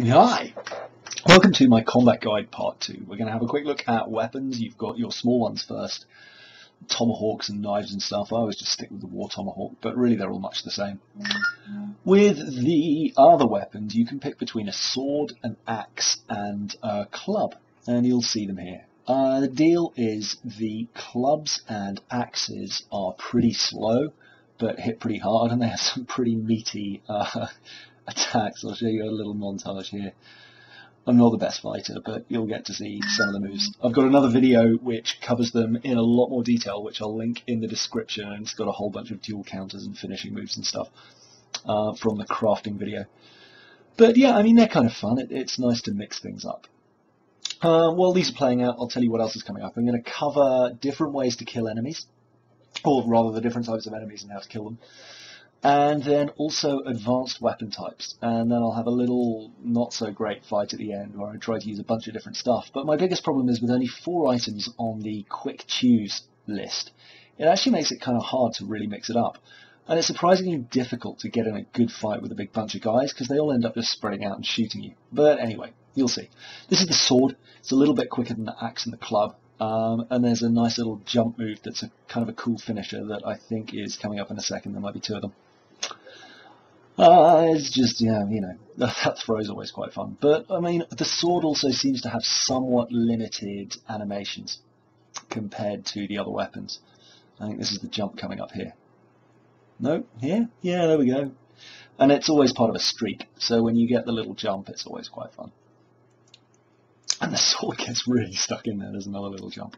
Hi, welcome to my combat guide part 2. We're going to have a quick look at weapons. You've got your small ones first, tomahawks and knives and stuff. I always just stick with the war tomahawk, but really they're all much the same. With the other weapons, you can pick between a sword, an axe and a club, and you'll see them here. The deal is the clubs and axes are pretty slow, but hit pretty hard, and they have some pretty meaty attacks. I'll show you a little montage here. I'm not the best fighter, but you'll get to see some of the moves. I've got another video which covers them in a lot more detail, which I'll link in the description, and it's got a whole bunch of dual counters and finishing moves and stuff from the crafting video. But yeah, I mean, they're kind of fun. It's nice to mix things up. While these are playing out, I'll tell you what else is coming up. I'm going to cover different ways to kill enemies, or rather the different types of enemies and how to kill them. And then also advanced weapon types, and then I'll have a little not so great fight at the end where I try to use a bunch of different stuff. But my biggest problem is with only 4 items on the quick choose list, it actually makes it kind of hard to really mix it up, and it's surprisingly difficult to get in a good fight with a big bunch of guys because they all end up just spreading out and shooting you. But anyway, you'll see. This is the sword. It's a little bit quicker than the axe and the club. And there's a nice little jump move that's a kind of a cool finisher that I think is coming up in a second. There might be 2 of them. It's just, yeah, you know, that throw is always quite fun. But, I mean, the sword also seems to have somewhat limited animations compared to the other weapons. I think this is the jump coming up here. No? Here? Yeah, there we go. And it's always part of a streak, so when you get the little jump, it's always quite fun. And the sword gets really stuck in there. There's another little jump.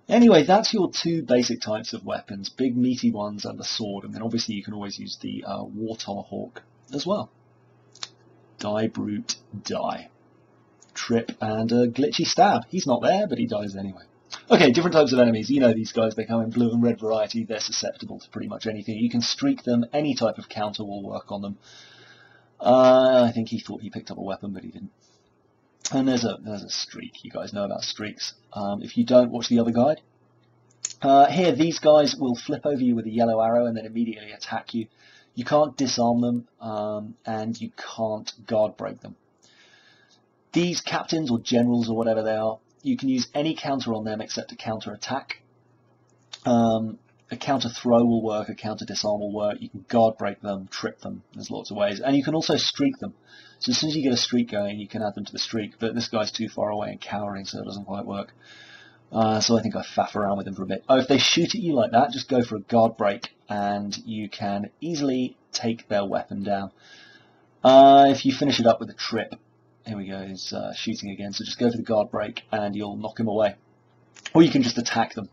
Anyway, that's your 2 basic types of weapons, big meaty ones and the sword, and then obviously you can always use the war tomahawk as well. Die, brute, die. Trip and a glitchy stab. He's not there, but he dies anyway. Okay, different types of enemies. You know these guys, they come in blue and red variety. They're susceptible to pretty much anything. You can streak them. Any type of counter will work on them. I think he thought he picked up a weapon, but he didn't. And there's a streak. You guys know about streaks. If you don't, watch the other guide. Here, these guys will flip over you with a yellow arrow and then immediately attack you. You can't disarm them, and you can't guard break them. These captains or generals or whatever they are, you can use any counter on them except a counter attack. A counter throw will work, a counter disarm will work. You can guard break them, trip them. There's lots of ways. And you can also streak them. So as soon as you get a streak going, you can add them to the streak, but this guy's too far away and cowering, so it doesn't quite work. So I think I faff around with him for a bit. Oh, if they shoot at you like that, just go for a guard break, and you can easily take their weapon down. If you finish it up with a trip, here we go, he's shooting again, so just go for the guard break, and you'll knock him away. Or you can just attack them.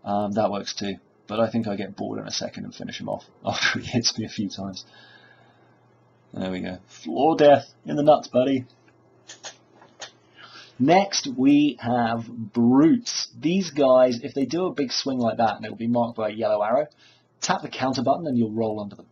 That works too, but I think I get bored in a second and finish him off after he hits me a few times. There we go. Floor death in the nuts, buddy. Next, we have brutes. These guys, if they do a big swing like that, and it will be marked by a yellow arrow, tap the counter button and you'll roll under them.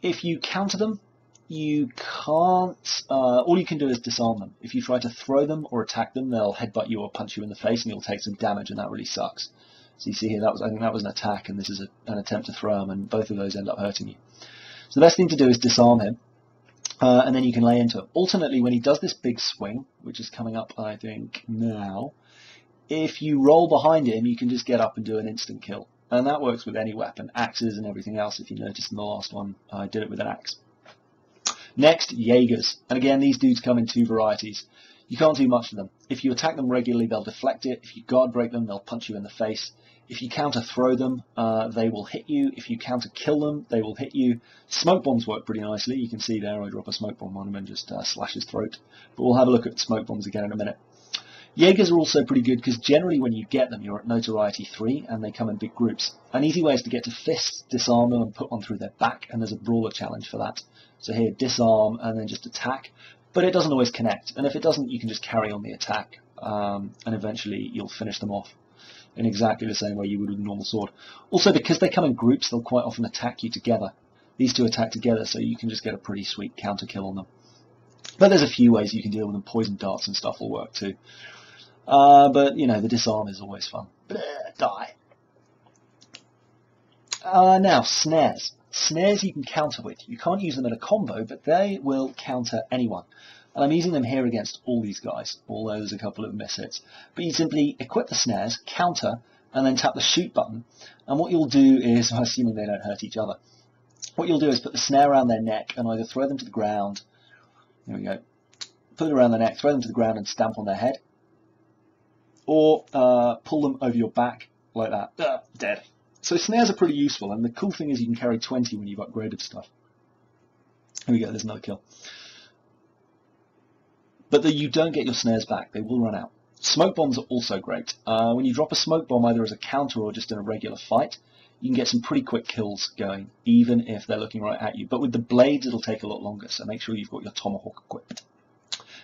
If you counter them, you can't, all you can do is disarm them. If you try to throw them or attack them, they'll headbutt you or punch you in the face and you'll take some damage, and that really sucks. So you see here, I think that was an attack, and this is an attempt to throw him, and both of those end up hurting you. So the best thing to do is disarm him, and then you can lay into it. Alternately, when he does this big swing, which is coming up, I think, now, if you roll behind him, you can just get up and do an instant kill. And that works with any weapon, axes and everything else. If you noticed in the last one, I did it with an axe. Next, Jagers. And again, these dudes come in 2 varieties. You can't do much to them. If you attack them regularly, they'll deflect it. If you guard break them, they'll punch you in the face. If you counter throw them, they will hit you. If you counter kill them, they will hit you. Smoke bombs work pretty nicely. You can see there I drop a smoke bomb on him and just slash his throat. But we'll have a look at smoke bombs again in a minute. Jaegers are also pretty good because generally when you get them, you're at notoriety 3 and they come in big groups. An easy way is to get to fists, disarm them and put one through their back, and there's a brawler challenge for that. So here, disarm and then just attack. But it doesn't always connect, and if it doesn't, you can just carry on the attack, and eventually you'll finish them off in exactly the same way you would with a normal sword. Also, because they come in groups, they'll quite often attack you together. These 2 attack together, so you can just get a pretty sweet counter kill on them. But there's a few ways you can deal with them. Poison darts and stuff will work too. But, you know, the disarm is always fun. Blah, die. Now, snares. Snares you can counter with. You can't use them in a combo, but they will counter anyone. And I'm using them here against all these guys, although there's a couple of mishits. But you simply equip the snares, counter, and then tap the shoot button. And what you'll do is, assuming they don't hurt each other, what you'll do is put the snare around their neck and either throw them to the ground, there we go, put it around their neck, throw them to the ground and stamp on their head, or pull them over your back like that. Dead. So snares are pretty useful, and the cool thing is you can carry 20 when you've upgraded stuff. Here we go, there's another kill. But you don't get your snares back, they will run out. Smoke bombs are also great. When you drop a smoke bomb either as a counter or just in a regular fight, you can get some pretty quick kills going, even if they're looking right at you. But with the blades, it'll take a lot longer, so make sure you've got your tomahawk equipped.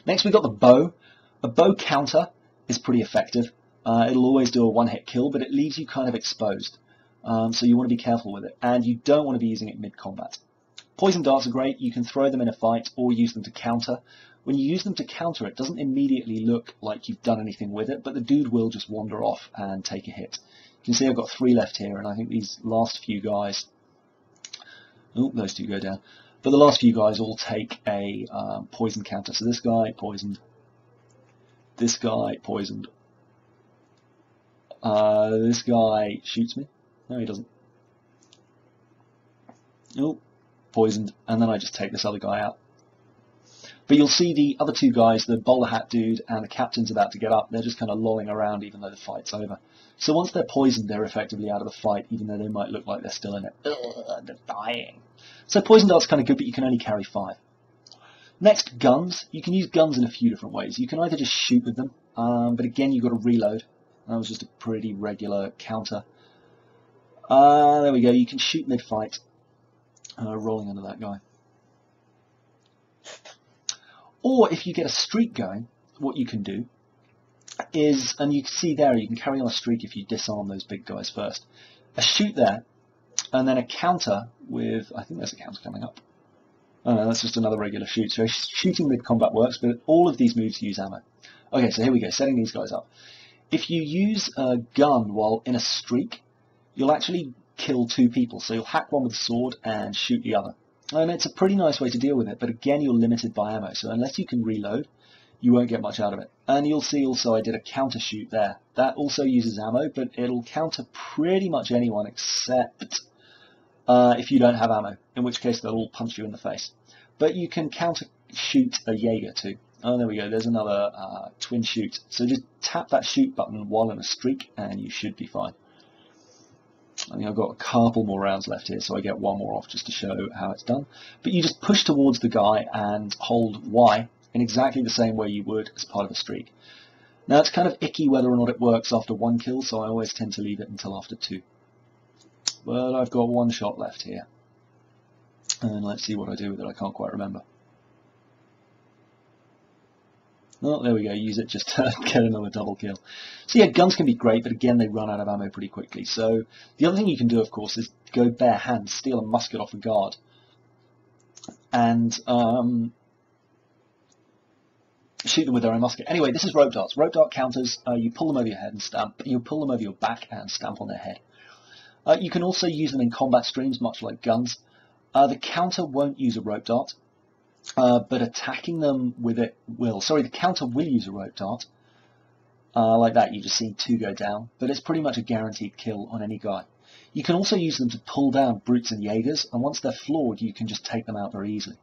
Next, we've got the bow. A bow counter is pretty effective. It'll always do a one-hit kill, but it leaves you kind of exposed. So you want to be careful with it, and you don't want to be using it mid-combat. Poison darts are great. You can throw them in a fight or use them to counter. When you use them to counter, it doesn't immediately look like you've done anything with it, but the dude will just wander off and take a hit. You can see I've got 3 left here, and I think these last few guys... Oh, those 2 go down. But the last few guys all take a poison counter. So this guy, poisoned. This guy, poisoned. This guy shoots me. No, he doesn't. Oh, poisoned. And then I just take this other guy out. But you'll see the other 2 guys, the bowler hat dude and the captain's about to get up. They're just kind of lolling around even though the fight's over. So once they're poisoned, they're effectively out of the fight, even though they might look like they're still in it. Ugh, they're dying. So poison dart's kind of good, but you can only carry 5. Next, guns. You can use guns in a few different ways. You can either just shoot with them, but again, you've got to reload. That was just a pretty regular counter. There we go. You can shoot mid-fight, rolling under that guy. Or if you get a streak going, what you can do is, and you can see there, you can carry on a streak if you disarm those big guys first. A shoot there, and then a counter with, I think there's a counter coming up. Oh no, that's just another regular shoot. So shooting mid-combat works, but all of these moves use ammo. Okay, so here we go, setting these guys up. If you use a gun while in a streak, you'll actually kill 2 people. So you'll hack one with a sword and shoot the other. And it's a pretty nice way to deal with it, but again, you're limited by ammo. So unless you can reload, you won't get much out of it. And you'll see also I did a counter shoot there. That also uses ammo, but it'll counter pretty much anyone except if you don't have ammo, in which case they'll all punch you in the face. But you can counter shoot a Jager too. Oh, there we go. There's another twin shoot. So just tap that shoot button while in a streak, and you should be fine. I think I've got a couple more rounds left here, so I get 1 more off just to show how it's done. But you just push towards the guy and hold Y in exactly the same way you would as part of a streak. Now, it's kind of icky whether or not it works after 1 kill, so I always tend to leave it until after 2. But I've got 1 shot left here. And let's see what I do with it. I can't quite remember. Oh, there we go, use it just to get another double kill. So yeah, guns can be great, but again, they run out of ammo pretty quickly. So the other thing you can do, of course, is go bare hands, steal a musket off a guard, and shoot them with their own musket. Anyway, this is rope darts. Rope dart counters, you pull them over your head and stamp, you pull them over your back and stamp on their head. You can also use them in combat streams, much like guns. The counter won't use a rope dart. But attacking them with it will. Sorry, the counter will use a rope dart. Like that, you just see 2 go down. But it's pretty much a guaranteed kill on any guy. You can also use them to pull down brutes and Jagers, and once they're floored, you can just take them out very easily.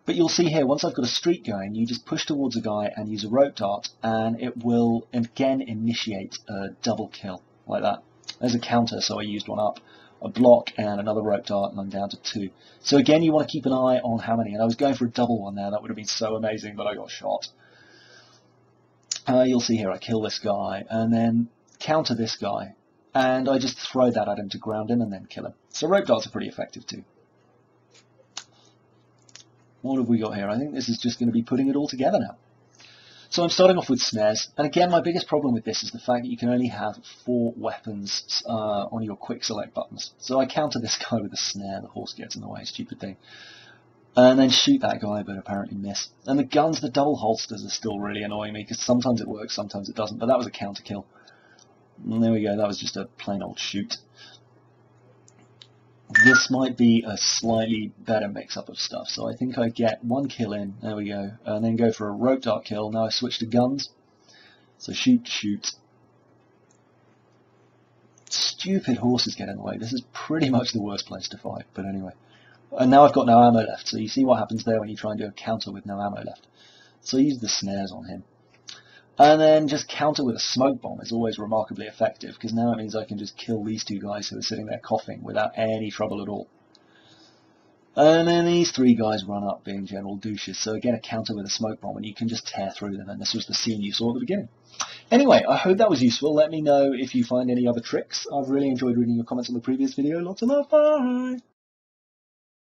But you'll see here, once I've got a streak going, you just push towards a guy and use a rope dart, and it will again initiate a double kill, like that. There's a counter, so I used 1 up. A block and another rope dart, and I'm down to 2. So again, you want to keep an eye on how many. And I was going for a double one there. That would have been so amazing, but I got shot. You'll see here, I kill this guy, and then counter this guy. And I just throw that at him to ground him and then kill him. So rope darts are pretty effective too. What have we got here? I think this is just going to be putting it all together now. So I'm starting off with snares, and again my biggest problem with this is the fact that you can only have 4 weapons on your quick select buttons. So I counter this guy with a snare, the horse gets in the way, stupid thing. And then shoot that guy, but apparently miss. And the guns, the double holsters are still really annoying me, because sometimes it works, sometimes it doesn't, but that was a counter kill. And there we go, that was just a plain old shoot. this might be a slightly better mix-up of stuff. So I think I get 1 kill in, there we go, and then go for a rope dart kill. Now I switch to guns. So shoot, shoot. Stupid horses get in the way. This is pretty much the worst place to fight, but anyway. And now I've got no ammo left, so you see what happens there when you try and do a counter with no ammo left. So I use the snares on him. And then just counter with a smoke bomb is always remarkably effective, because now it means I can just kill these 2 guys who are sitting there coughing without any trouble at all. And then these 3 guys run up being general douches, so again a counter with a smoke bomb and you can just tear through them, and this was the scene you saw at the beginning. Anyway, I hope that was useful. Let me know if you find any other tricks. I've really enjoyed reading your comments on the previous video. Lots of love, bye!